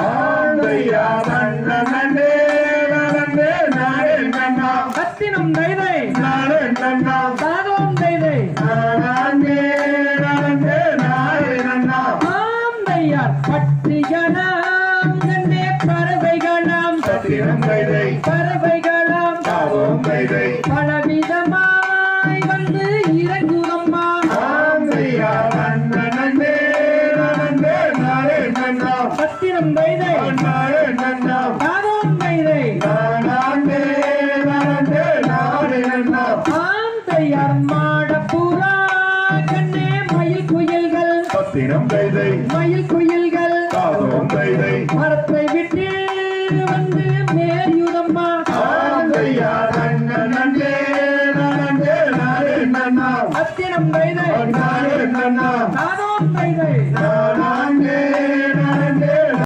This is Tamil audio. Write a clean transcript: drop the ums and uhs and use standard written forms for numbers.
ஆந்தையா நன்னே நன்னே நானே நன்னா சத்தினம் தைதை நானே நன்னா சாதம் தைதை நானே நன்னே நானே நன்னா ஆந்தையார் பட்டிகளாம் கண்ணே பறவைகளாம் சத்தினம் தைதை பறவைகளாம் சாதம் தைதை பலவிதமாய் வந்து இறங்குதம்மா ஆந்தையா நன்னே நன்னே நானே நன்னா சத்தினம் தைதை நானே நன்னா சாதம் தைதை நானே நானே நன்னா ஆந்தையார் மாடப்புறா கண்ணே மயில் குயில்கள் சத்தினம் தைதை மயில் குயில்கள் சாதம் தைதை மரத்தை விட்டு வந்து மேரியுதம்மா